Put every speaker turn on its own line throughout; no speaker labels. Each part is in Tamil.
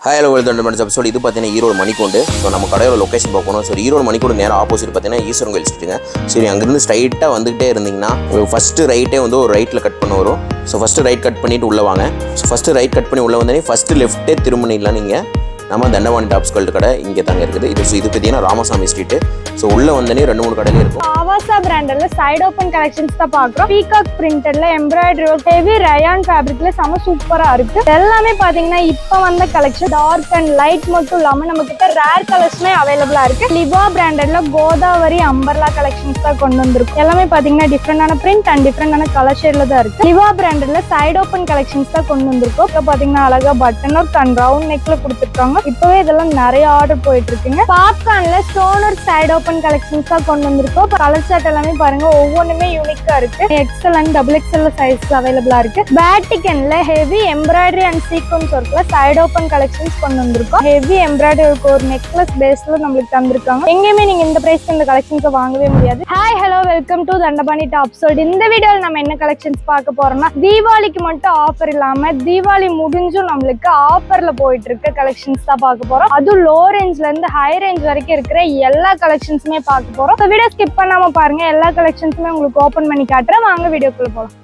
Hi, hello, welcome to the episode. This is Erode Manikondu. So, நம்ம கடையோட லொகேஷன் பார்க்கணும். ஸோ ஈரோடு மணிக்கூட நேரா ஆப்போசிட் பார்த்தீங்கன்னா ஈஸ்வரன் கோயில் ஸ்ட்ரீட்டுங்க. சரி, அங்கேருந்து ஸ்ட்ரைட்டாக வந்துகிட்டே இருந்தீங்கன்னா ஃபஸ்ட்டு ரைட்டே வந்து ஒரு ரைட்டில் கட் பண்ண வரும். ஸோ ஃபஸ்ட்டு ரைட் கட் பண்ணிவிட்டு உள்ளே வாங்க. ஸோ ஃபஸ்ட்டு ரைட் கட் பண்ணி உள்ளே வந்தோடனே ஃபஸ்ட்டு லெஃப்ட்டே திரும்பினீங்களா நீங்கள் நம்ம தண்டவாணி டாப்ஸ் கல்ட்டு கடை இங்கே தாங்க இருக்குது. இது பார்த்தீங்கன்னா ராமசாமி ஸ்ட்ரீட்டு. ஸோ உள்ளே வந்தோடனே 2-3 கடையில் இருக்கும்.
ஆவாசா பிராண்டில் சைட் ஓப்பன் கலெக்ஷன்ஸ் தான் பார்க்குறோம். பீகாக் பிரிண்டட்ல எம்ப்ராய்டரி ஹெவி ரயான் ஃபேப்ரிக்ல செம சூப்பராக இருக்கு. எல்லாமே பார்த்தீங்கன்னா இப்போ வந்த கலெக்ஷன் டார்க் அண்ட் லைட் மட்டும் இல்லாமல் நம்ம கிட்ட ரேர் கலர்ஸ்மே அவைலபிளாக இருக்கு. லிவா பிராண்டட்ல கோதாவரி அம்பர்லா கலெக்ஷன்ஸ் தான் கொண்டு வந்திருக்கும். எல்லாமே பார்த்தீங்கன்னா டிஃப்ரெண்டான பிரிண்ட் அண்ட் டிஃப்ரெண்டான கலர் ஷேட்ல தான் இருக்கு. லிவா பிராண்டட்ல சைட் ஓப்பன் கலெக்ஷன்ஸ் தான் கொண்டு வந்திருக்கும். இப்போ பார்த்தீங்கன்னா அழகா பட்டன் ஒர்க் அண்ட் ரவுண்ட் நெக்ல கொடுத்துருக்காங்க. இப்பவே இதெல்லாம் நிறைய ஆர்டர் போயிட்டு இருக்குங்க. பாப்கார்ன்ல stone work side open collections தான் கொண்டு வந்திருக்கோம். கலர் சார்ட் எல்லாமே பாருங்க, ஒவ்வொன்றுமே யூனிக்கா இருக்கு. எக்ஸ்எல் அண்ட் XXL சைஸ் அவைலபிளா இருக்கு. பேட்டிகன்ல ஹெவி எம்ப்ராய்டரி அண்ட் சீக்வன்ஸ் ஒர்க்ல சைட் ஓப்பன் கலெக்ஷன்ஸ் கொண்டு வந்திருக்கோம். ஹெவி எம்ப்ராய்டரி ஒர்க் ஒரு நெக்லஸ் பேஸ்ல நம்மளுக்கு தந்திருக்காங்க. எங்கேயுமே நீங்க இந்த பிரைஸ்க்கு இந்த கலெக்ஷன்ஸை வாங்கவே முடியாது. Hi hello, welcome to Thandapani top sold. இந்த வீடியோவில் நம்ம என்ன கலெக்ஷன்ஸ் பார்க்க போறோம்னா, தீபாவளிக்கு மட்டும் ஆஃபர் இல்லாம தீபாவளி முடிஞ்சும் நம்மளுக்கு ஆஃபர்ல போயிட்டு இருக்க கலெக்ஷன்ஸ் தான் பார்க்க போறோம். அதுவும் லோ ரேஞ்ச்ல இருந்து ஹை ரேஞ்ச் வரைக்கும் இருக்கிற எல்லா கலெக்ஷன்ஸுமே பார்க்க போறோம். இந்த வீடியோ ஸ்கிப் பண்ணாம பாருங்க, எல்லா கலெக்ஷன்ஸுமே உங்களுக்கு ஓபன் பண்ணி காட்டுறேன். வாங்க வீடியோக்குள்ள போலாம்.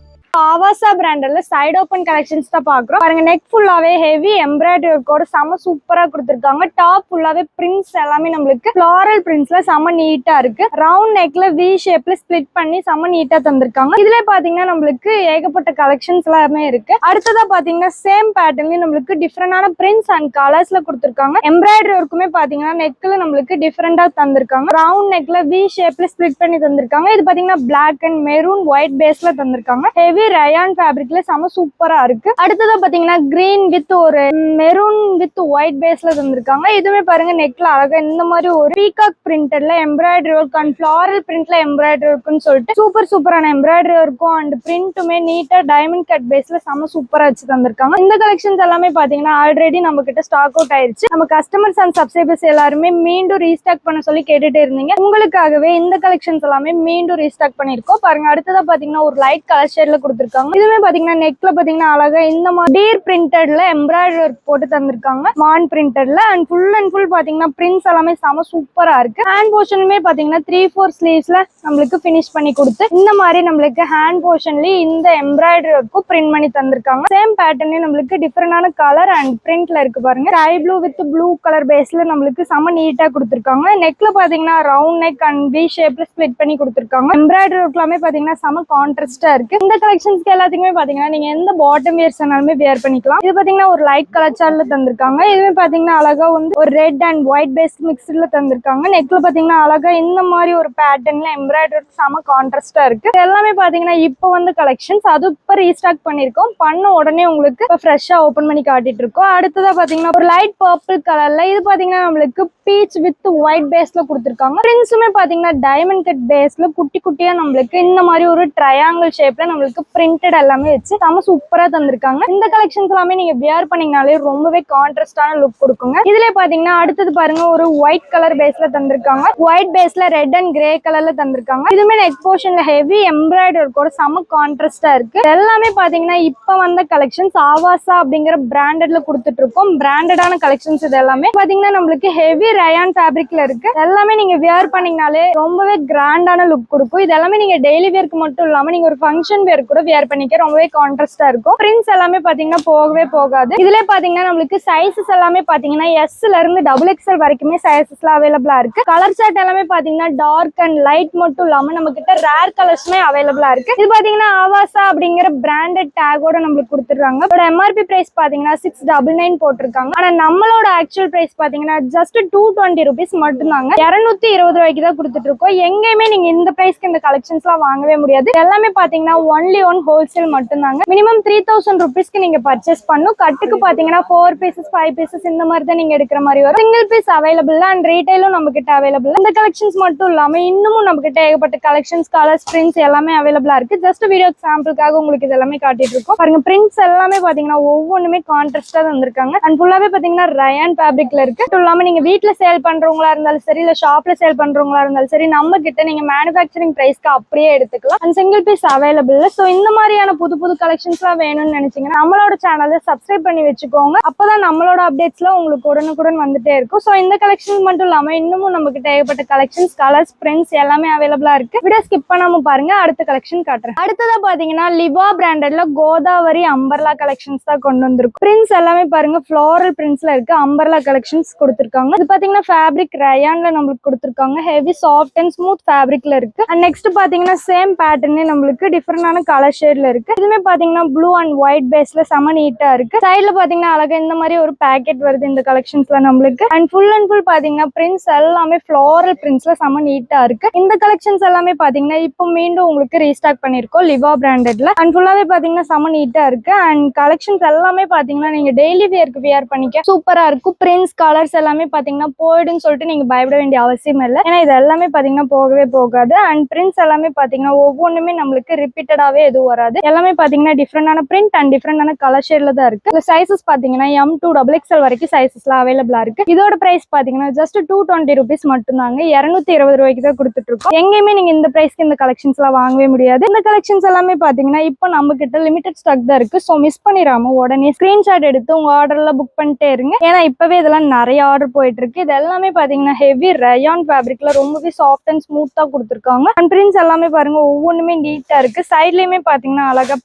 ஆவாசா பிராண்ட்ல சைட் ஓப்பன் கலெக்ஷன்ஸ் தான் பாக்குறோம். பாருங்க, நெக் ஃபுல்லாவே ஹெவி எம்ப்ராய்டரி ஒர்க்கோட செம சூப்பரா கொடுத்துருக்காங்க. டாப் ஃபுல்லாவே பிரிண்ட்ஸ் எல்லாமே நம்மளுக்கு ஃப்ளாரல் பிரிண்ட்ஸ்ல செம நீட்டா இருக்கு. ரவுண்ட் நெக்ல வி ஷேப்ல ஸ்பிளிட் பண்ணி செம நீட்டா தந்திருக்காங்க. இதுல பாத்தீங்கன்னா நம்மளுக்கு ஏகப்பட்ட கலெக்ஷன்ஸ் எல்லாமே இருக்கு. அடுத்ததா பாத்தீங்கன்னா சேம் பேட்டர்ன்லயும் நம்மளுக்கு டிஃப்ரெண்டான பிரிண்ட்ஸ் அண்ட் கலர்ஸ்ல கொடுத்துருக்காங்க. எம்ப்ராய்டரி ஒர்க்குமே பாத்தீங்கன்னா நெக்ல நம்மளுக்கு டிஃப்ரெண்டா தந்திருக்காங்க. ரவுண்ட் நெக்ல வி ஷேப்ல ஸ்பிளிட் பண்ணி தந்திருக்காங்க. இது பாத்தீங்கன்னா பிளாக் அண்ட் மெரூன் ஒயிட் பேஸ்ல தந்திருக்காங்க. ஹெவி ரயான் ஃபேப்ரிக்ல செம சூப்பரா இருக்கு. அடுத்ததா பாத்தீங்கன்னா கிரீன் வித் ஒரு மெரூன் வித் ஒயிட் பேஸ்ல தந்திருக்காங்க. இதுவே பாருங்க, நெக்ல அழகா இந்த மாதிரி ஒரு பீகாக் பிரிண்டட்ல எம்ப்ராய்டரி ஒர்க் அண்ட் ஃபிளாரல் பிரிண்ட்ல எம்ப்ராய்டரி ஒர்க்னு சொல்லிட்டு சூப்பரான எம்ப்ராய்டரி ஒர்க்கும் அண்ட் பிரிண்ட்டுமே நீட்டா டைமண்ட் கட் பேஸ்ல செம சூப்பரா வச்சு தந்திருக்காங்க. இந்த கலெக்ஷன்ஸ் எல்லாமே பாத்தீங்கன்னா ஆல்ரெடி நம்ம கிட்ட ஸ்டாக் அவுட் ஆயிருச்சு. நம்ம கஸ்டமர்ஸ் அண்ட் சப்ஸ்கிரைபர்ஸ் எல்லாருமே மீண்டும் ரீஸ்டாக் பண்ண சொல்லி கேட்டுட்டே இருந்தீங்க. உங்களுக்காகவே இந்த கலெக்ஷன்ஸ் எல்லாமே மீண்டும் ரீஸ்டாக் பண்ணிருக்கோம். பாருங்க, அடுத்ததா பாத்தீங்கன்னா ஒரு லைட் கலர் ஷேட்ல கொடுத்திருக்காங்க. இதுவே பாத்தீங்கன்னா நெக்ல பாத்தீங்கன்னா அழகா இந்த மாதிரி டீர் பிரிண்டட்ல எம்ப்ராய்டரி ஒர்க் போட்டு தந்திருக்காங்க. மான் பிரிண்டட்ல அண்ட் ஃபுல் பாத்தீங்கன்னா பிரிண்ட்ஸ் எல்லாமே செம சூப்பரா இருக்கு. ஹேண்ட் போர்ஷனுமே பாத்தீங்கன்னா 3/4 ஸ்லீவ்ஸ்ல நம்மளுக்கு பினிஷ் பண்ணி கொடுத்து இந்த மாதிரி நம்மளுக்கு ஹேண்ட் போர்ஷன்லயே இந்த எம்ப்ராய்டரி ஒர்க்கும் பிரிண்ட் பண்ணி தந்திருக்காங்க. சேம் பேட்டர்னே நம்மளுக்கு டிஃபரெண்டான கலர் அண்ட் பிரிண்ட்ல இருக்கு. பாருங்க, sky blue with blue colour பேஸ்ல நம்மளுக்கு செம நீட்டா கொடுத்திருக்காங்க. நெக்ல பாத்தீங்கன்னா ரவுண்ட் நெக் அண்ட் வி ஷேப்ல ஸ்பிளிட் பண்ணி கொடுத்திருக்காங்க. எம்ப்ராய்டரி ஒர்க் எல்லாமே பாத்தீங்கன்னா செம கான்ட்ராஸ்டா இருக்கு. இந்த கலெக்ஷன்ஸ்க்கு எல்லாத்துக்குமே பாத்தீங்கன்னா நீங்க எந்த பாட்டம் வியர்ஸ் வேணாலுமே வியர் பண்ணிக்கலாம். இது பாத்தீங்கன்னா ஒரு லைட் கலர் சார்ட்ல தந்திருக்காங்க. இதுவே பாத்தீங்கன்னா அழகா வந்து ஒரு ரெட் அண்ட் ஒயிட் பேஸ் மிக்ஸ்ட்ல தந்திருக்காங்க. நெக்ல பாத்தீங்கன்னா அழகா இந்த மாதிரி ஒரு பேட்டர்ன்ல எம்ப்ராய்டரி செம கான்ட்ராஸ்டா இருக்கு. எல்லாமே பாத்தீங்கன்னா இப்போ வந்து கலெக்ஷன்ஸ், அது இப்ப ரீஸ்டாக் பண்ணிருக்கோம். பண்ண உடனே உங்களுக்கு இப்ப ஃப்ரெஷ்ஷா ஓபன் பண்ணி காட்டிட்டு இருக்கோம். அடுத்ததா பாத்தீங்கன்னா ஒரு லைட் பர்பிள் கலர்ல இது பாத்தீங்கன்னா நம்மளுக்கு பீச் வித் ஒயிட் பேஸ்ல கொடுத்திருக்காங்க. பிரிண்ட்ஸுமே பாத்தீங்கன்னா டைமண்ட் கட் பேஸ்ல குட்டி குட்டியா நம்மளுக்கு இந்த மாதிரி ஒரு ட்ரையாங்கிள் ஷேப்ல நம்மளுக்கு பிரிண்டட் எல்லாமே வச்சு செம சூப்பரா தந்திருக்காங்க. இந்த கலெக்ஷன்ஸ் எல்லாமே நீங்க வியர் பண்ணீங்கனாலே ரொம்பவே கான்ட்ராஸ்டான லுக் கொடுக்குங்க. இதுல பாத்தீங்கன்னா அடுத்தது பாருங்க, ஒரு ஒயிட் கலர் பேஸ்ல தந்திருக்காங்க. ஒயிட் பேஸ்ல ரெட் அண்ட் கிரே கலர்ல தந்திருக்காங்க. இதுமே நெக் போர்ஷன்ல ஹெவி எம்ப்ராய்டரி ஒர்க்கோட செம கான்ட்ராஸ்டா இருக்கு. எல்லாமே பாத்தீங்கன்னா இப்ப வந்த கலெக்ஷன்ஸ் ஆவாசா அப்படிங்கிற பிராண்டட்ல கொடுத்துட்டு இருக்கோம். பிராண்டடான கலெக்ஷன்ஸ் இது எல்லாமே பாத்தீங்கன்னா நம்மளுக்கு ஹெவி ரயான் ஃபேப்ரிக்ல இருக்கு. எல்லாமே நீங்க வியர் பண்ணீங்கனாலே ரொம்பவே கிராண்டான லுக் கொடுக்கும். இது எல்லாமே நீங்க டெய்லி வியர்க்கு மட்டும் இல்லாம நீங்க ஒரு ஃபங்க்ஷன் வியர் கூட வியர் பண்ணிக்க ரொம்பவே கான்ட்ராஸ்டா இருக்கும். பிரிண்ட்ஸ் எல்லாமே பாத்தீங்கன்னா போகவே போகாது. இதுல பாத்தீங்கன்னா நம்மளுக்கு சைஸஸ் எல்லாமே பாத்தீங்கன்னா S ல இருந்து XXL வரைக்குமே சைஸஸ்ல அவைலபிளா இருக்கு. கலர் சார்ட் எல்லாமே பாத்தீங்கன்னா டார்க் அண்ட் லைட் மட்டும் இல்லாம நம்ம கிட்ட ரேர் கலர்ஸ்மே அவைலபிளா இருக்கு. இது பாத்தீங்கன்னா ஆவாசா அப்படிங்கிற பிராண்டட் டேகோட நம்மளுக்கு கொடுத்துறாங்க. இதோட MRP பிரைஸ் பாத்தீங்கன்னா 699 போட்டிருக்காங்க. ஆனா நம்மளோட ஆக்சுவல் பிரைஸ் பாத்தீங்கன்னா ஜஸ்ட் 220 rupees மட்டும்தாங்க. 220 ரூபாய்க்கு தான் கொடுத்துட்டு இருக்கோம். எங்கேயுமே நீங்க இந்த பிரைஸ்க்கு இந்த கலெக்ஷன்ஸ் எல்லாம் வாங்கவே முடியாது. எல்லாமே பாத்தீங்கன்னா ஒன்லி ஒன் ஹோல்சேல் மட்டும்தாங்க. மினிமம் 3000 ருபீஸ்க்கு நீங்க பர்ச்சேஸ் பண்ணும். கட்டுக்கு பாத்தீங்கன்னா 4 பீசஸ் 5 பீசஸ் இந்த மாதிரி தான் நீங்க எடுக்கிற மாதிரி வரும். சிங்கிள் பீஸ் அவைலபிள் அண்ட் ரீட்டைலும் நம்ம கிட்ட அவைலபிள். இந்த கலெக்ஷன்ஸ் மட்டும் இல்லாம இன்னமும் நம்ம கிட்ட ஏகப்பட்ட கலெக்ஷன்ஸ், கலர்ஸ், பிரிண்ட்ஸ் எல்லாமே அவைலபிளா இருக்கு. ஜஸ்ட் வீடியோ சாம்பிளுக்காக உங்களுக்கு இது எல்லாமே காட்டிட்டு இருக்கோம். பாருங்க பிரிண்ட்ஸ் எல்லாமே பாத்தீங்கன்னா ஒவ்வொன்றுமே கான்ட்ராஸ்டா வந்திருக்காங்க. அண்ட் ஃபுல்லாவே பாத்தீங்கன்னா ரயான் ஃபேப்ரிக்ல இருக்கு. அது இல்லாம நீங்க வீட்டுல சேல் பண்றவங்களா இருந்தாலும் சரி, இல்ல ஷாப்ல சேல் பண்றவங்களா இருந்தாலும் சரி, நம்ம கிட்ட நீங்க மேனுஃபேக்சரிங் பிரைஸ்க்கு அப்படியே எடுத்துக்கலாம். And single piece available. So இந்த மாதிரியான புது புது கலெக்ஷன்ஸ் எல்லாம் வேணும்னு நினைச்சீங்கன்னா நம்மளோட சேனலை சப்ஸ்கிரைப் பண்ணி வச்சுக்கோங்க. அப்பதான் நம்மளோட அப்டேட்ஸ்லாம் உங்களுக்கு உடனுக்குடன் வந்துட்டே இருக்கும். சோ இந்த கலெக்ஷன் மட்டும் இல்லாம இன்னமும் நம்ம கிட்ட ஏகப்பட்ட கலெக்ஷன்ஸ், கலர்ஸ், பிரிண்ட்ஸ் எல்லாமே அவைலபிளா இருக்கு. வீடியோ ஸ்கிப் பண்ணாம பாருங்க. அடுத்த கலெக்ஷன் காட்டுறேன். அடுத்ததா பாத்தீங்கன்னா லிவா பிராண்டட்ல கோதாவரி அம்பர்லா கலெக்ஷன்ஸ் தான் கொண்டு வந்திருக்கும். பிரிண்ட்ஸ் எல்லாமே பாருங்க ஃப்ளோரல் பிரிண்ட்ஸ்ல இருக்கு. அம்பர்லா கலெக்ஷன்ஸ் கொடுத்திருக்காங்க. இது பாத்தீங்கன்னா ஃபேப்ரிக் ரயான்ல நம்மளுக்கு கொடுத்திருக்காங்க. ஹெவி சாஃப்ட் அண்ட் ஸ்மூத் ஃபேப்ரிக்ல இருக்கு. அண்ட் நெக்ஸ்ட் பாத்தீங்கன்னா சேம் பேட்டர்னே நம்மளுக்கு டிஃபரெண்டான கலர் ஷேட்ல இருக்கு. இதுமே பாத்தீங்கன்னா ப்ளூ அண்ட் ஒயிட் பேஸ்ல செம நீட்டா இருக்கு. சைடுல பாத்தீங்கன்னா அழகா இந்த மாதிரி ஒரு பேக்கெட் வருது இந்த கலெக்ஷன்ஸ்ல நம்மளுக்கு. அண்ட் ஃபுல் பாத்தீங்கன்னா பிரிண்ட்ஸ் எல்லாமே ஃப்ளோரல் பிரிண்ட்ஸ்ல செம நீட்டா இருக்கு. இந்த கலெக்ஷன்ஸ் எல்லாமே பாத்தீங்கன்னா இப்போ மீண்டும் உங்களுக்கு ரீஸ்டாக் பண்ணிருக்கோம் லிவா பிராண்டட்ல. அண்ட் ஃபுல்லாவே பாத்தீங்கன்னா செம நீட்டா இருக்கு. அண்ட் கலெக்ஷன்ஸ் எல்லாமே பாத்தீங்கன்னா நீங்க டெய்லி வேர்க்கு வியர் பண்ணிக்க சூப்பரா இருக்கும். பிரிண்ட்ஸ், கலர்ஸ் எல்லாமே பாத்தீங்கன்னா போயிடுன்னு சொல்லிட்டு நீங்க பயப்பட வேண்டிய அவசியம் இல்லை. ஏன்னா இது எல்லாமே பாத்தீங்கன்னா போகவே போகாது. அண்ட் பிரிண்ட்ஸ் எல்லாமே பாத்தீங்கன்னா ஒவ்வொன்றுமே நம்மளுக்கு ரிப்பீட்டடாவே எதுவும் வராது. எல்லாமே பாத்தீங்கன்னா டிஃப்ரெண்டான பிரிண்ட் அண்ட் டிஃப்ரெண்டான கலர் ஷேட்ல தான் இருக்கு. இந்த சைசஸ் பாத்தீங்கன்னா M2 XXL வரைக்கும் சைசஸ்ல அவைலபிளா இருக்கு. இதோட பிரைஸ் பாத்தீங்கன்னா ஜஸ்ட் 220 ருபீஸ் மட்டும் தாங்க. 220 ரூபாய்க்கு தான் கொடுத்துட்டு இருக்கோம். எங்கேயுமே நீங்க இந்த பிரைஸ்க்கு இந்த கலெக்ஷன்ஸ் எல்லாம் வாங்கவே முடியாது. இந்த கலெக்ஷன்ஸ் எல்லாமே பாத்தீங்கன்னா இப்போ நம்ம கிட்ட லிமிடெட் ஸ்டாக் தான் இருக்கு. சோ மிஸ் பண்ணிடாம உடனே ஸ்கிரீன்ஷாட் எடுத்து உங்க ஆர்டர்ல புக் பண்ணிட்டே இருங்க. ஏன்னா இப்பவே இதெல்லாம் நிறைய ஆர்டர் போயிட்டு இருக்கு. இது எல்லாமே பாத்தீங்கன்னா ஹெவி ரயான் ஃபேப்ரிக்ல ரொம்பவே சாஃப்ட் அண்ட் ஸ்மூத்தா கொடுத்துருக்காங்க. அண்ட் பிரிண்ட்ஸ் எல்லாமே பாருங்க ஒவ்வொன்றுமே நீட்டா இருக்கு. சைட்லயுமே பாத்தீங்கன்னா அழகா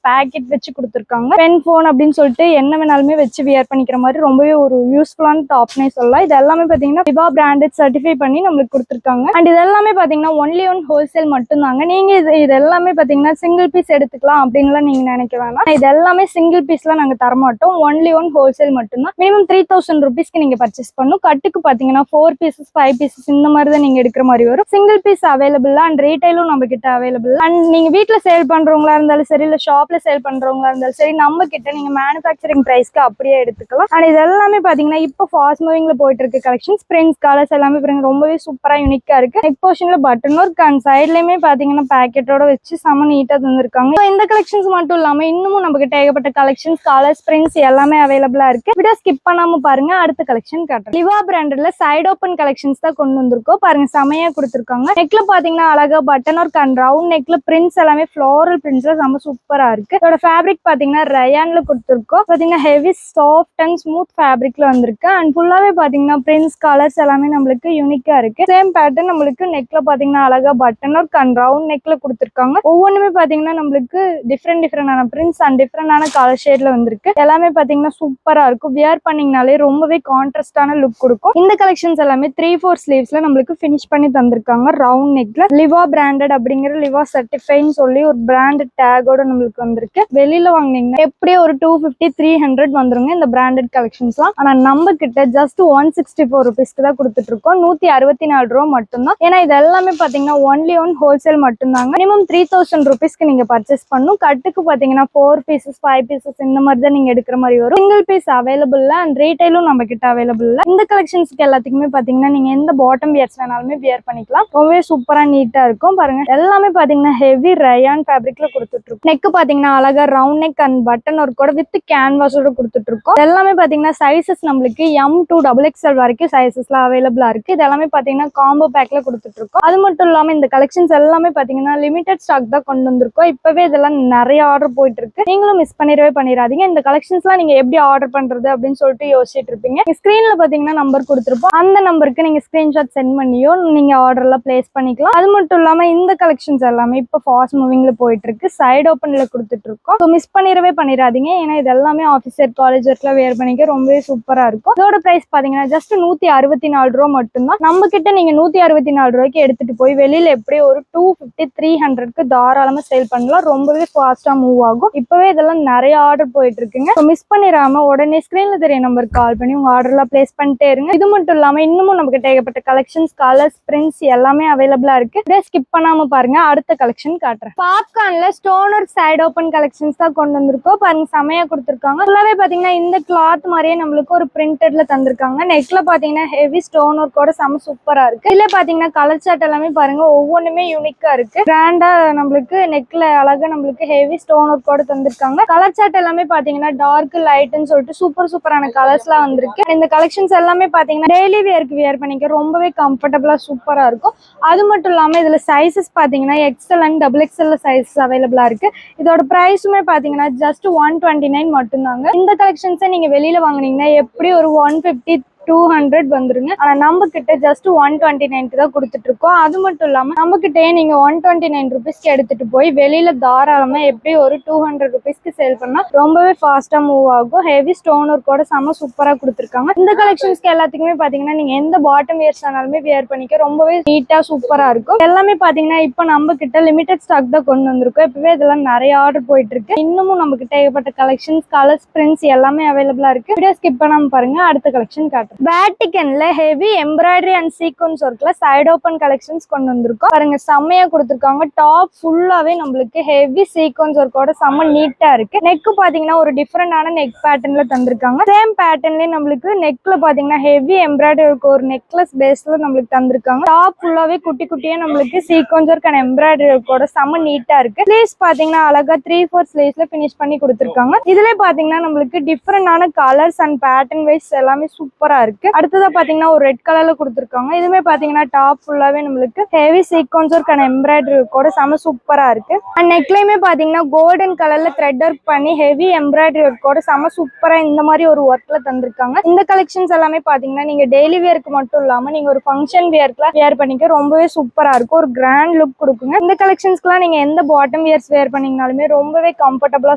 பேக்கெட் வச்சு கொடுத்துருக்காங்க. பென் போன் அப்படின்னு சொல்லிட்டு என்ன வேணாலுமே வச்சு வியர் பண்ணிக்கிற மாதிரி ரொம்பவே ஒரு யூஸ்ஃபுல்லான டாப்னே சொல்லலாம். இது எல்லாமே பாத்தீங்கன்னா லிவா பிராண்டட் சர்டிஃபை பண்ணி நம்மளுக்கு கொடுத்துருக்காங்க. அண்ட் இது எல்லாமே பாத்தீங்கன்னா ஒன்லி ஒன் ஹோல்சேல் மட்டும் தாங்க. நீங்க இது எல்லாமே பாத்தீங்கன்னா சிங்கிள் பீஸ் எடுத்துக்கலாம் அப்படின்லாம் நீங்க நினைக்க வேணாம். இது எல்லாமே சிங்கிள் பீஸ்ல நாங்க தரமாட்டோம். ஒன்லி ஒன் ஹோல்சேல் மட்டும் தான். மினிமம் 3000 ருபீஸ்க்கு நீங்க பர்ச்சேஸ் பண்ணும். கட்டுக்கு பாத்தீங்கன்னா 4 பீசஸ் 5 பீசஸ் இந்த மாதிரி தான் நீங்க எடுக்கிற மாதிரி வரும். சிங்கிள் பீஸ் அவைலபிள் அண்ட் ரீட்டைலும் நம்ம கிட்ட அவைலபிள். அண்ட் நீங்க வீட்டுல சேல் பண்றவங்களா இருந்தாலும் சரி, இல்ல ஷாப்ல சேல் பண்றவங்களா இருந்தாலும் சரி, நம்ம கிட்ட நீங்க மேனுஃபேக்சரிங் பிரைஸ்க்கு அப்படியே எடுத்துக்கலாம். அண்ட் இது எல்லாமே பாத்தீங்கன்னா இப்போ ஃபாஸ்ட் மூவிங்ல போயிட்டு இருக்கு கலெக்ஷன்ஸ். பிரிண்ட்ஸ், கலர்ஸ் எல்லாமே ரொம்பவே சூப்பரா யூனிக்கா இருக்கு. நெக் போர்ஷன்ல பட்டன் ஒர்க் அண்ட் சைட்லயுமே பாத்தீங்கன்னா பேக்கெட்டோட வச்சு செம நீட்டா தந்திருக்காங்க. இந்த கலெக்ஷன்ஸ் மட்டும் இல்லாம இன்னமும் நம்ம கிட்ட ஏகப்பட்ட கலெக்ஷன்ஸ், கலர்ஸ், பிரிண்ட்ஸ் எல்லாமே அவைலபிளா இருக்கு. வீடியோ ஸ்கிப் பண்ணாம பாருங்க. அடுத்த கலெக்ஷன் காட்டுறேன். லிவா பிராண்டட்ல சைடு ஓப்பன் கலெக்ஷன்ஸ் தான் கொண்டு வந்திருக்கோம். பாருங்க செமையா கொடுத்துருக்காங்க. நெக்ல பாத்தீங்கன்னா அழகா பட்டன் ஒர்க் அண்ட் ரவுண்ட் நெக்ல பிரிண்ட்ஸ் எல்லாமே ஃப்ளோரல் பிரிண்ட்ஸ்ல செம சூப்பரா இருக்கு. இதோட ஃபேப்ரிக் பாத்தீங்கன்னா ரயான்ல கொடுத்துருக்கோம். பாத்தீங்கன்னா ஹெவி சாஃப்ட் அண்ட் ஸ்மூத் ஃபேப்ரிக்ல வந்திருக்கு. அண்ட் ஃபுல்லாவே பாத்தீங்கன்னா பிரிண்ட்ஸ், கலர்ஸ் எல்லாமே நம்மளுக்கு யூனிக்கா இருக்கு. சேம் பேட்டர்ன் நம்மளுக்கு நெக்ல பாத்தீங்கன்னா அழகா பட்டன் ஒர்க் அண்ட் ரவுண்ட் நெக்ல கொடுத்துருக்காங்க. ஒவ்வொன்றுமே பாத்தீங்கன்னா நம்மளுக்கு டிஃப்ரெண்டான பிரிண்ட்ஸ் அண்ட் டிஃப்ரெண்டான கலர் ஷேட்ல வந்திருக்கு. எல்லாமே பாத்தீங்கன்னா சூப்பரா இருக்கும். வியர் பண்ணீங்கனாலே ரொம்பவே கான்ட்ராஸ்டான லுக் கொடுக்கும். இந்த கலெக்ஷன்ஸ் எல்லாமே 3/4 ஸ்லீவ்ஸ்ல நம்மளுக்கு ஃபினிஷ் பண்ணி தந்திருக்காங்க. ரவுண்ட் நெக்ல லிவா பிராண்டட் அப்படிங்கிற லிவா சர்டிஃபைன்னு சொல்லி ஒரு பிராண்டட் டேகோட நம்மளுக்கு வந்திருக்கு. வெளியில வாங்கினீங்கன்னா எப்படியே ஒரு 250-300 வந்துருங்க இந்த பிராண்டட் கலெக்ஷன்ஸ்லாம். ஆனா நம்ம கிட்ட ஜஸ்ட் 164 ருபீஸ்க்கு தான் கொடுத்துட்டு இருக்கோம். 164 ரூபா மட்டும் தான். ஏன்னா இது எல்லாமே பாத்தீங்கன்னா ஒன்லி ஒன் ஹோல்சேல் மட்டும் தாங்க. மினிமம் 3000 ருபீஸ்க்கு நீங்க பர்ச்சேஸ் பண்ணும். கட்டுக்கு பாத்தீங்கன்னா 4 பீசஸ் 5 பீசஸ் இந்த மாதிரி தான் நீங்க எடுக்கிற மாதிரி வரும். சிங்கிள் பீஸ் அவைலபிள் அண்ட் ரீட்டைலும் நம்ம கிட்ட அவைலபிள். இந்த கலெக்ஷன்ஸ்க்கு எல்லாத்துக்குமே பாத்தீங்கன்னா நீங்க எந்த பாட்டம் வியர்ஸ் வேணாலுமே வியர் பண்ணிக்கலாம். ரொம்பவே சூப்பரா நீட்டா இருக்கும். பாருங்க எல்லாமே பாத்தீங்கன்னா ஹெவி ரயான் ஃபேப்ரிக்ல கொடுத்துட்டு இருக்கோம். நெக் பாத்தீங்கன்னா அழகா ரவுண்ட் நெக் அண்ட் பட்டன் ஒர்க்கோட வித் கேன்வாஸோட கொடுத்துட்டு இருக்கோம். எல்லாமே பாத்தீங்கன்னா சைசஸ் நம்மளுக்கு M2 XXL வரைக்கும் சைசஸ்ல அவைலபிளா இருக்கு. இது எல்லாமே பாத்தீங்கன்னா காம்போ பேக்ல கொடுத்துட்டு இருக்கோம். அது மட்டும் இல்லாம இந்த கலெக்ஷன்ஸ் எல்லாமே பாத்தீங்கன்னா லிமிடெட் ஸ்டாக் தான் கொண்டு வந்திருக்கோம். இப்பவே இதெல்லாம் நிறைய ஆர்டர் போயிட்டு இருக்கு. நீங்களும் மிஸ் பண்ணிடாதீங்க. இந்த கலெக்ஷன்ஸ்லாம் நீங்க எப்படி ஆர்டர் பண்றது அப்படின்னு சொல்லிட்டு யோசிச்சுட்டு இருப்பீங்க. ஸ்கிரீன்ல பாத்தீங்கன்னா நம்பர் கொடுத்துருப்போம். அந்த நம்பருக்கு நீங்க ஸ்கிரீன்ஷாட் சென்ட் பண்ணியோ நீங்க ஆர்டர்ல பிளேஸ் பண்ணிக்கலாம். அது மட்டும் இல்லாம இந்த கலெக்ஷன்ஸ் எல்லாமே இப்போ ஃபாஸ்ட் மூவிங்ல போயிட்டு இருக்கு. சைடு ஓப்பன்ல கொடுத்துட்டு இருக்கோம். ஸோ மிஸ் பண்ணிடாதீங்க. ஏன்னா இது எல்லாமே ஆஃபீஸர், காலேஜஸ்ல வேர் பண்ணிக்க ரொம்பவே சூப்பரா இருக்கும். இதோட பிரைஸ் பாத்தீங்கன்னா ஜஸ்ட் 164 ரூபா மட்டும் தான். நம்ம கிட்ட நீங்க 164 ரூபாய்க்கு எடுத்துட்டு போய் வெளியில எப்படி ஒரு 250-300க்கு தாராளமா சேல் பண்ணலாம். ரொம்பவே ஃபாஸ்டா மூவ் ஆகும். இப்பவே இதெல்லாம் நிறைய ஆர்டர் போயிட்டு இருக்குங்க. மிஸ் பண்ணிடாம உடனே ஸ்கிரீன்ல தெரிய நம்பருக்கு கால் பண்ணி உங்க ஆர்டர்லாம் பிளேஸ் பண்ணிட்டே இருங்க. இது மட்டும் இல்லாம இன்னமும் நமக்கு ஏகப்பட்ட கலெக்ஷன்ஸ், கலர்ஸ், பிரிண்ட்ஸ் எல்லாமே அவைலபிளா இருக்கு. ஸ்கிப் பண்ணாம பாருங்க. அடுத்த கலெக்ஷன் காட்டுறேன். பாப்கார்ன்ல ஸ்டோனர் சைடு ஓப்பன் கலெக்ஷன்ஸ் தான் கொண்டு வந்திருக்கோம். பாருங்க செமையா கொடுத்துருக்காங்க. ஃபுல்லாவே பாத்தீங்கன்னா இந்த கிளாத் மாதிரியே நம்மளுக்கு ஒரு பிரிண்டட்ல தந்திருக்காங்க. நெக்ல பாத்தீங்கன்னா ஹெவி ஸ்டோன் ஒர்க்கோட செம சூப்பரா இருக்கு. இதுல பாத்தீங்கன்னா கலர் சார்ட் எல்லாமே பாருங்க ஒவ்வொன்றுமே யூனிக்கா இருக்கு. கிராண்டா நம்மளுக்கு நெக்ல அழகா நம்மளுக்கு ஹெவி ஸ்டோன் ஒர்க்கோட தந்திருக்காங்க. கலர் சார்ட் எல்லாமே பாத்தீங்கன்னா டார்க் லைட்னு சொல்லிட்டு சூப்பரான கலர்ஸ்லாம் வந்திருக்கு. இந்த கலெக்ஷன்ஸ் எல்லாமே பாத்தீங்கன்னா டெய்லி வேருக்கு வியர் பண்ணிக்க ரொம்பவே கம்ஃபர்டபுளா சூப்பரா இருக்கும். அது மட்டும் இல்லாம இதுல சைஸஸ் பாத்தீங்கன்னா XL and double XL sizes அவைலபிளா இருக்கு. இதோட பிரைஸுமே பாத்தீங்கன்னா ஜஸ்ட் 129 மட்டும்தாங்க. இந்த கலெக்ஷன்ஸை நீங்க வெளியில வாங்குனீங்கன்னா எப்படி ஒரு 150 200 வந்துருங்க. ஆனா நம்ம கிட்ட ஜஸ்ட் 129 தான் கொடுத்துட்டு இருக்கோம். அது மட்டும் இல்லாம நம்ம கிட்டே நீங்க 129 ருபீஸ்க்கு எடுத்துட்டு போய் வெளியில தாராளமா எப்படி ஒரு 200 ருபீஸ்க்கு சேல் பண்ணா ரொம்பவே ஃபாஸ்டா மூவ் ஆகும். ஹெவி ஸ்டோன் ஒர்க்கோட செம சூப்பரா கொடுத்துருக்காங்க. இந்த கலெக்ஷன்ஸ்க்கு எல்லாத்துக்குமே பாத்தீங்கன்னா நீங்க எந்த பாட்டம் வியர்ஸ் ஆனாலுமே வியர் பண்ணிக்க ரொம்பவே நீட்டா சூப்பரா இருக்கும். எல்லாமே பாத்தீங்கன்னா இப்ப நம்ம கிட்ட லிமிடெட் ஸ்டாக் தான் கொண்டு வந்திருக்கோம். இப்பவே இதெல்லாம் நிறைய ஆர்டர் போயிட்டு இருக்கு. இன்னமும் நம்ம கிட்ட ஏகப்பட்ட கலெக்ஷன்ஸ் கலர்ஸ் பிரிண்ட்ஸ் எல்லாமே அவைலபிளா இருக்கு. வீடியோ ஸ்கிப் பண்ணாம பாருங்க. அடுத்த கலெக்ஷன் காட்டுறேன். வேட்டிகன்ல ஹெவி எம்ப்ராய்டரி அண்ட் சீக்வன்ஸ் ஒர்க்ல சைடு ஓப்பன் கலெக்ஷன்ஸ் கொண்டு வந்திருக்கோம். பாருங்க செம்மையா கொடுத்துருக்காங்க. டாப் ஃபுல்லாவே நம்மளுக்கு ஹெவி சீக்வன்ஸ் ஒர்க்கோட செம்ம நீட்டா இருக்கு. நெக் பாத்தீங்கன்னா ஒரு டிஃப்ரெண்டான நெக் பேட்டர்ன்ல தந்திருக்காங்க. சேம் பேட்டர்ன்லயே நம்மளுக்கு நெக்ல பாத்தீங்கன்னா ஹெவி எம்ப்ராய்டரி ஒர்க் ஒரு நெக்லஸ் பேஸ்ல நம்மளுக்கு தந்திருக்காங்க. டாப் ஃபுல்லாவே குட்டி குட்டியா நம்மளுக்கு சீக்வன்ஸ் ஒர்க் அண்ட் எம்ப்ராய்டரி ஒர்க்கோட செம்ம நீட்டா இருக்கு. ஸ்லீவ்ஸ் பாத்தீங்கன்னா அழகா 3/4 ஸ்லீவ்ஸ்ல பினிஷ் பண்ணி கொடுத்துருக்காங்க. இதுல பாத்தீங்கன்னா நம்மளுக்கு டிஃப்ரெண்டான கலர்ஸ் அண்ட் பேட்டர்ன் வைஸ் எல்லாமே சூப்பரா இருக்கு. அடுத்ததா பாத்தீங்கன்னா ஒரு ரெட் கலர்ல கொடுத்துருக்காங்க. இதுமே பாத்தீங்கன்னா டாப் ஃபுல்லாவே நம்மளுக்கு heavy sequins work and embroidery ஒர்க்கோட செம சூப்பரா இருக்கு. அண்ட் நெக்லயுமே பாத்தீங்கன்னா கோல்டன் கலர்ல த்ரெட் ஒர்க் பண்ணி ஹெவி எம்ப்ராய்டரி ஒர்க்கோட செம சூப்பரா இந்த மாதிரி ஒரு ஒர்க்ல தந்திருக்காங்க. இந்த கலெக்ஷன்ஸ் எல்லாமே பாத்தீங்கன்னா நீங்க டெய்லி வியருக்கு மட்டும் இல்லாம நீங்க ஒரு ஃபங்க்ஷன் வியர்க்குல வியர் பண்ணிக்க ரொம்பவே சூப்பரா இருக்கும். ஒரு கிராண்ட் லுக் கொடுக்குங்க. இந்த கலெக்ஷன்ஸ்க்குலாம் நீங்க எந்த பாட்டம் வியர்ஸ் வியர் பண்ணீங்கனாலுமே ரொம்பவே கம்ஃபர்டபுளா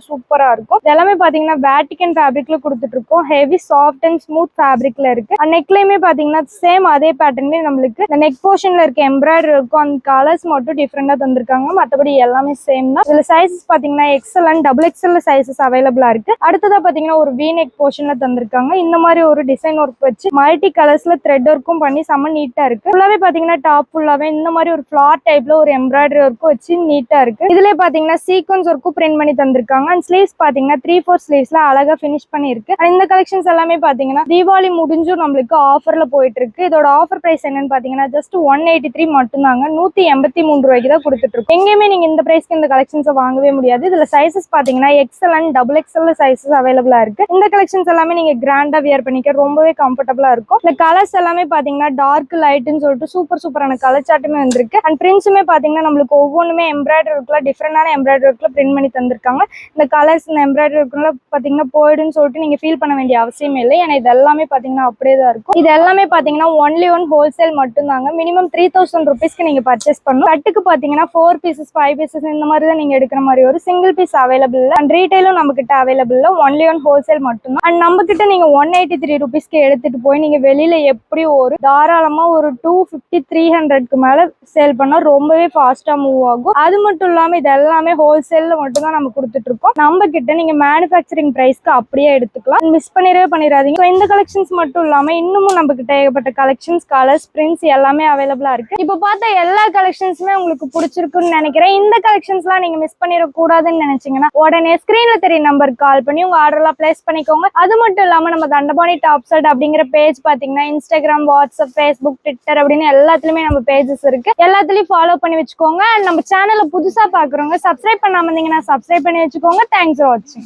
சூப்பரா இருக்கும். எல்லாமே பாத்தீங்கன்னா வேட்டிகன் ஃபேப்ரிக்ல கொடுத்துட்டு இருக்கோம். ஹெவி சாஃப்ட் அண்ட் ஸ்மூத் ஃபேப்ரிக்ல இருக்கு. நெக்லயுமே பாத்தீங்கன்னா சேம் அதே பேட்டர்ன்ல நம்மளுக்கு இந்த நெக் போர்ஷன்ல இருக்க எம்ப்ராய்டரி இருக்கும். அந்த கலர்ஸ் மட்டும் டிஃப்ரெண்டா தந்திருக்காங்க. மத்தபடி எல்லாமே சேம் தான். இதுல சைஸஸ் பாத்தீங்கன்னா XL and double XL sizes அவைலபிளா இருக்கு. அடுத்ததா பாத்தீங்கன்னா ஒரு வி நெக் போர்ஷன்ல தந்திருக்காங்க. இந்த மாதிரி ஒரு டிசைன் ஒர்க் வச்சு மல்டி கலர்ஸ்ல த்ரெட் ஒர்க்கும் பண்ணி செம்ம நீட்டா இருக்கு. ஃபுல்லாவே பாத்தீங்கன்னா டாப் ஃபுல்லாவே இந்த மாதிரி ஒரு ஃபிளார் டைப்ல ஒரு எம்ப்ராய்டரி ஒர்க்கும் வச்சு நீட்டா இருக்கு. இதுல பாத்தீங்கன்னா சீக்வன்ஸ் ஒர்க்கும் பிரிண்ட் பண்ணி தந்திருக்காங்க. அண்ட் ஸ்லீவ்ஸ் பாத்தீங்கன்னா 3/4 ஸ்லீவ்ஸ்ல அழகா பினிஷ் பண்ணி இருக்கு. இந்த கலெக்ஷன்ஸ் எல்லாமே பாத்தீங்கன்னா தீபாவளி முடிஞ்சும் நம்மளுக்கு ஆஃபர்ல போயிட்டு இருக்கு. இதோட ஆஃபர் பிரைஸ் என்னன்னு பாத்தீங்கன்னா ஜஸ்ட் 183 மட்டும்தாங்க. 183 ரூபாய்க்கு தான் கொடுத்துட்டு இருக்கோம். எங்கேயுமே நீங்க இந்த பிரைஸ்க்கு இந்த கலெக்ஷன்ஸ் வாங்கவே முடியாது. இதுல சைஸஸ் பாத்தீங்கன்னா XL and double XL sizes அவைலபிளா இருக்கு. இந்த கலெக்ஷன்ஸ் எல்லாமே நீங்க கிராண்டா வியர் பண்ணிக்க ரொம்பவே கம்ஃபர்டபுளா இருக்கும். இந்த கலர்ஸ் எல்லாமே பாத்தீங்கன்னா டார்க் லைட்னு சொல்லிட்டு சூப்பரான கலர் சார்ட்டுமே வந்திருக்கு. அண்ட் பிரிண்ட்ஸுமே பாத்தீங்கன்னா நம்மளுக்கு ஒவ்வொன்றுமே எம்ப்ராய்டரி ஒர்க்ல டிஃப்ரெண்டான எம்ப்ராய்டரி ஒர்க்ல பிரிண்ட் பண்ணி தந்திருக்காங்க. இந்த கலர்ஸ் இந்த எம்ப்ராய்டரி ஒர்க்ல பாத்தீங்கன்னா போயிடுன்னு சொல்லிட்டு நீங்க ஃபீல் பண்ண வேண்டிய அவசியமே இல்லை. ஏன்னா இது எல்லாமே பாத்தீங்கன்னா அப்படியே தான் இருக்கும். இது எல்லாமே பாத்தீங்கன்னா ஒன்லி ஒன் ஹோல்சேல் மட்டும்தாங்க. மினிமம் 3000 ருபீஸ்க்கு நீங்க பர்ச்சேஸ் பண்ணணும். கட்டுக்கு பாத்தீங்கன்னா 4 பீசஸ் 5 பீசஸ் இந்த மாதிரி தான் நீங்க எடுக்கிற மாதிரி ஒரு சிங்கிள் பீஸ் அவைலபிள் இல்லை. அண்ட் ரீட்டைலும் நம்ம கிட்ட அவைலபிள் இல்லை. ஒன்லி ஒன் ஹோல்சேல் மட்டும்தான். அண்ட் நம்ம கிட்ட நீங்க 183 ருபீஸ்க்கு எடுத்துட்டு போய் நீங்க வெளியில எப்படி ஒரு தாராளமா ஒரு 250 300க்கு மேல சேல் பண்ணா ரொம்பவே ஃபாஸ்டா மூவ் ஆகும். அது மட்டும் இல்லாம இது எல்லாமே ஹோல்சேல்ல மட்டும் தான் நம்ம கொடுத்துட்டு இருக்கோம். நம்ம கிட்ட நீங்க மேனுஃபேக்சரிங் பிரைஸ்க்கு அப்படியே எடுத்துக்கலாம். மிஸ் பண்ணிடாதீங்க. இந்த கலெக்ஷன்ஸ் மட்டும் இல்லாம இன்னமும் நம்ம கிட்ட ஏகப்பட்ட கலெக்ஷன்ஸ் கலர்ஸ் பிரிண்ட்ஸ் எல்லாமே அவைலபிளா இருக்கு. இப்போ பார்த்தா எல்லா கலெக்ஷன்ஸுமே உங்களுக்கு பிடிச்சிருக்குன்னு நினைக்கிறேன். இந்த கலெக்ஷன்ஸ்லாம் நீங்க மிஸ் பண்ணிடக்கூடாதுன்னு நினைச்சீங்கன்னா உடனே ஸ்கிரீன்ல தெரிய நம்பருக்கு கால் பண்ணி உங்க ஆர்டர் எல்லாம் பிளேஸ் பண்ணிக்கோங்க. அது மட்டும் இல்லாம நம்ம தண்டபாணி டாப் செட் அப்படிங்கிற பேஜ் பாத்தீங்கன்னா இன்ஸ்டாகிராம், வாட்ஸ்அப், ஃபேஸ்புக், ட்விட்டர் அப்படின்னு எல்லாத்துலயுமே நம்ம பேஜஸ் இருக்கு. எல்லாத்துலயும் ஃபாலோ பண்ணி வச்சுக்கோங்க. நம்ம சேனலை புதுசா பாக்குறவங்க சப்ஸ்கிரைப் பண்ணாம இருந்தீங்கன்னா சப்ஸ்கிரைப் பண்ணி வச்சுக்கோங்க. தேங்க்ஸ் ஃபார் வாட்சிங்.